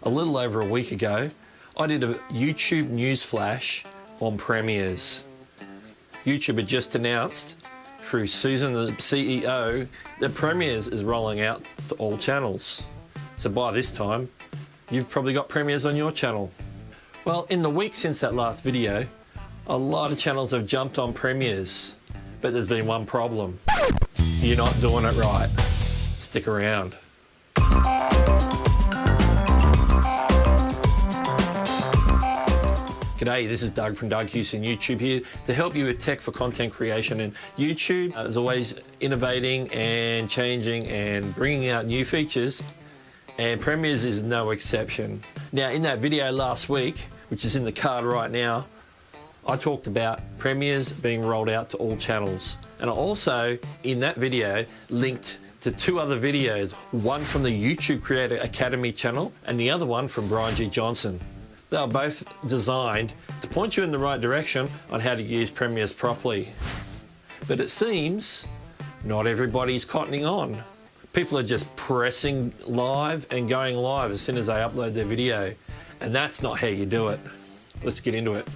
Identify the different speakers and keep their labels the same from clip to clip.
Speaker 1: A little over a week ago, I did a YouTube news flash on premieres. YouTube had just announced through Susan, the CEO, that premieres is rolling out to all channels. So by this time, you've probably got premieres on your channel. Well, in the week since that last video, a lot of channels have jumped on premieres, but there's been one problem. You're not doing it right. Stick around. G'day, this is Doug from Doug Hewson YouTube here to help you with tech for content creation. And YouTube is always innovating and changing and bringing out new features, and premieres is no exception. Now, in that video last week, which is in the card right now, I talked about premieres being rolled out to all channels. And I also, in that video, linked to two other videos, one from the YouTube Creator Academy channel and the other one from Brian G. Johnson. They are both designed to point you in the right direction on how to use premieres properly. But it seems not everybody's cottoning on. People are just pressing live and going live as soon as they upload their video. And that's not how you do it. Let's get into it.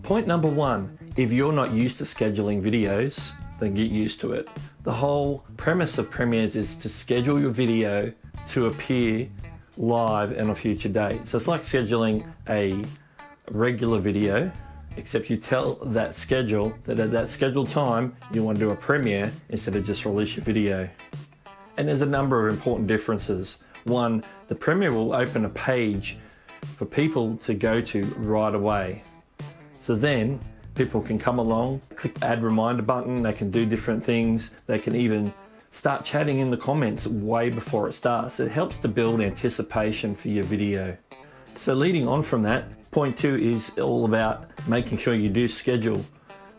Speaker 1: Point number one, if you're not used to scheduling videos, then get used to it. The whole premise of premieres is to schedule your video to appear live on a future date. So it's like scheduling a regular video, except you tell that schedule that at that scheduled time you want to do a premiere instead of just release your video. And there's a number of important differences. One, the premiere will open a page for people to go to right away. So then people can come along, click add reminder button, they can do different things, they can even start chatting in the comments way before it starts. It helps to build anticipation for your video. So leading on from that, point two is all about making sure you do schedule.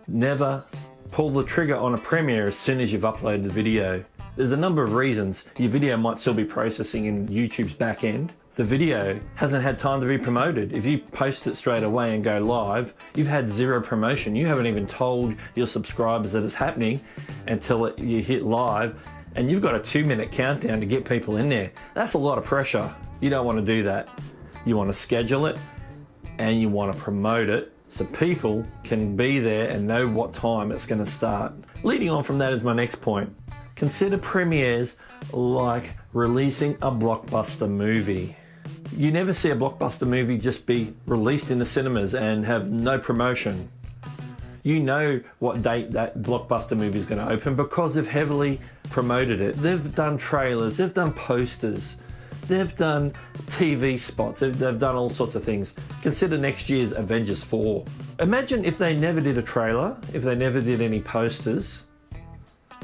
Speaker 1: Never pull the trigger on a premiere as soon as you've uploaded the video. There's a number of reasons. Your video might still be processing in YouTube's back end. The video hasn't had time to be promoted. If you post it straight away and go live, you've had zero promotion. You haven't even told your subscribers that it's happening until you hit live, and you've got a 2-minute countdown to get people in there. That's a lot of pressure. You don't want to do that. You want to schedule it and you want to promote it so people can be there and know what time it's going to start. Leading on from that is my next point. Consider premieres like releasing a blockbuster movie. You never see a blockbuster movie just be released in the cinemas and have no promotion. You know what date that blockbuster movie is going to open because they've heavily promoted it. They've done trailers, they've done posters, they've done TV spots, they've done all sorts of things. Consider next year's Avengers 4. Imagine if they never did a trailer, if they never did any posters.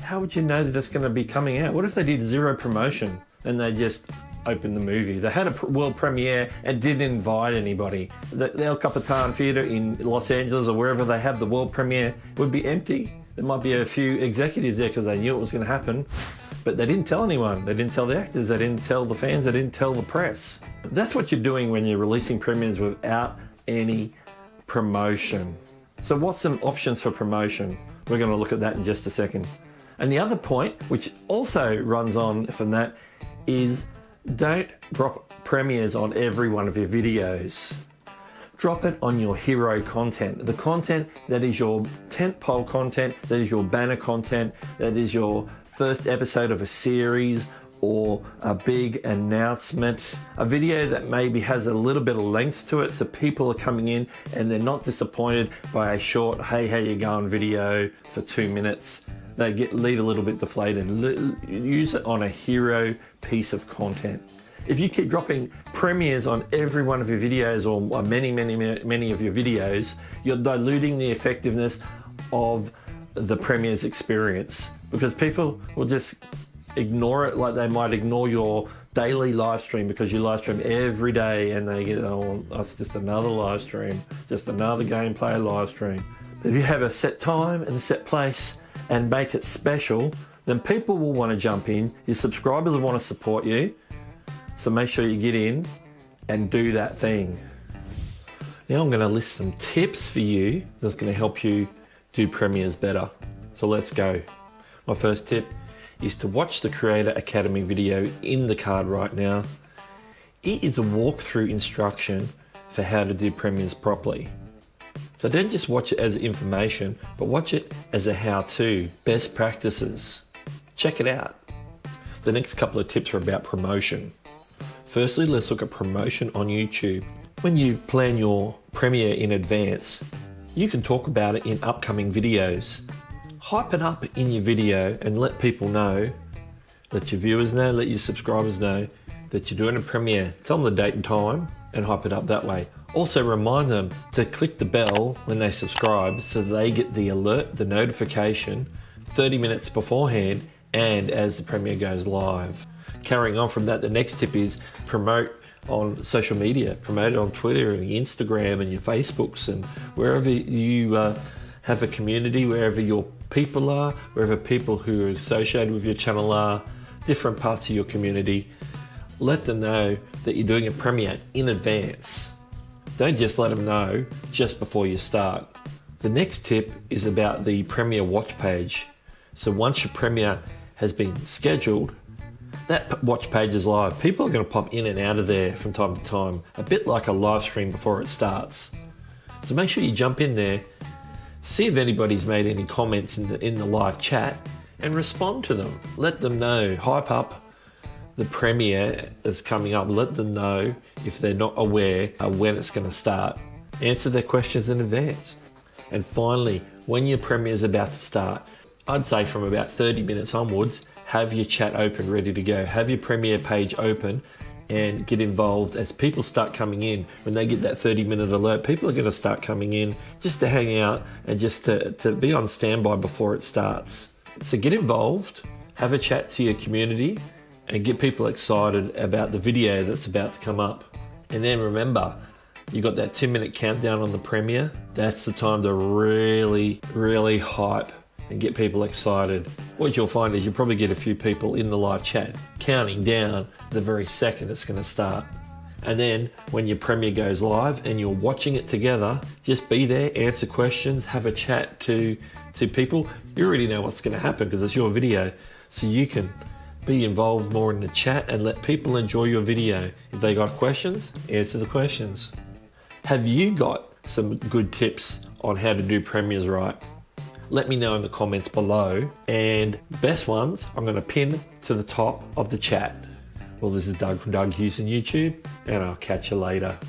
Speaker 1: How would you know that it's going to be coming out? What if they did zero promotion and they just opened the movie? They had a world premiere and didn't invite anybody. The El Capitan Theatre in Los Angeles or wherever they have the world premiere would be empty. There might be a few executives there because they knew it was going to happen, but they didn't tell anyone. They didn't tell the actors, they didn't tell the fans, they didn't tell the press. That's what you're doing when you're releasing premieres without any promotion. So what's some options for promotion? We're going to look at that in just a second. And the other point, which also runs on from that, is don't drop premieres on every one of your videos. Drop it on your hero content. The content that is your tentpole content, that is your banner content, that is your first episode of a series or a big announcement. A video that maybe has a little bit of length to it so people are coming in and they're not disappointed by a short, hey, how you going video for 2 minutes. They leave a little bit deflated. Use it on a hero piece of content. If you keep dropping premieres on every one of your videos or many of your videos, you're diluting the effectiveness of the premieres experience because people will just ignore it like they might ignore your daily live stream because you live stream every day and they get, oh, that's just another live stream, just another gameplay live stream. If you have a set time and a set place and make it special, then people will want to jump in. Your subscribers will want to support you. So make sure you get in and do that thing. Now I'm going to list some tips for you that's going to help you do premieres better. So let's go. My first tip is to watch the Creator Academy video in the card right now. It is a walkthrough instruction for how to do Premieres properly. So don't just watch it as information, but watch it as a how-to, best practices. Check it out. The next couple of tips are about promotion. Firstly, let's look at promotion on YouTube. When you plan your premiere in advance, you can talk about it in upcoming videos. Hype it up in your video and let people know, let your viewers know, let your subscribers know that you're doing a premiere. Tell them the date and time and hype it up that way. Also remind them to click the bell when they subscribe so they get the alert, the notification 30 minutes beforehand and as the premiere goes live. Carrying on from that, the next tip is promote on social media. Promote it on Twitter and Instagram and your Facebooks and wherever you have a community, wherever your people are, wherever people who are associated with your channel are, different parts of your community. Let them know that you're doing a premiere in advance. Don't just let them know just before you start. The next tip is about the premiere watch page. So once your premiere has been scheduled, that watch page is live. People are going to pop in and out of there from time to time, a bit like a live stream before it starts. So make sure you jump in there, see if anybody's made any comments in the live chat, and respond to them. Let them know, hype up the premiere that's coming up. Let them know if they're not aware when it's going to start. Answer their questions in advance. And finally, when your premiere is about to start, I'd say from about 30 minutes onwards, have your chat open, ready to go. Have your premiere page open and get involved as people start coming in. When they get that 30-minute alert, people are going to start coming in just to hang out and just to be on standby before it starts. So get involved, have a chat to your community and get people excited about the video that's about to come up. And then remember, you got that 2-minute countdown on the premiere. That's the time to really, really hype and get people excited. What you'll find is you'll probably get a few people in the live chat counting down the very second it's going to start. And then when your premiere goes live and you're watching it together, just be there, answer questions, have a chat to people. You already know what's going to happen because it's your video, so you can be involved more in the chat and let people enjoy your video. If they got questions, answer the questions. Have you got some good tips on how to do premieres right? Let me know in the comments below, and the best ones I'm going to pin to the top of the chat. Well, this is Doug from Doug Hewson YouTube, and I'll catch you later.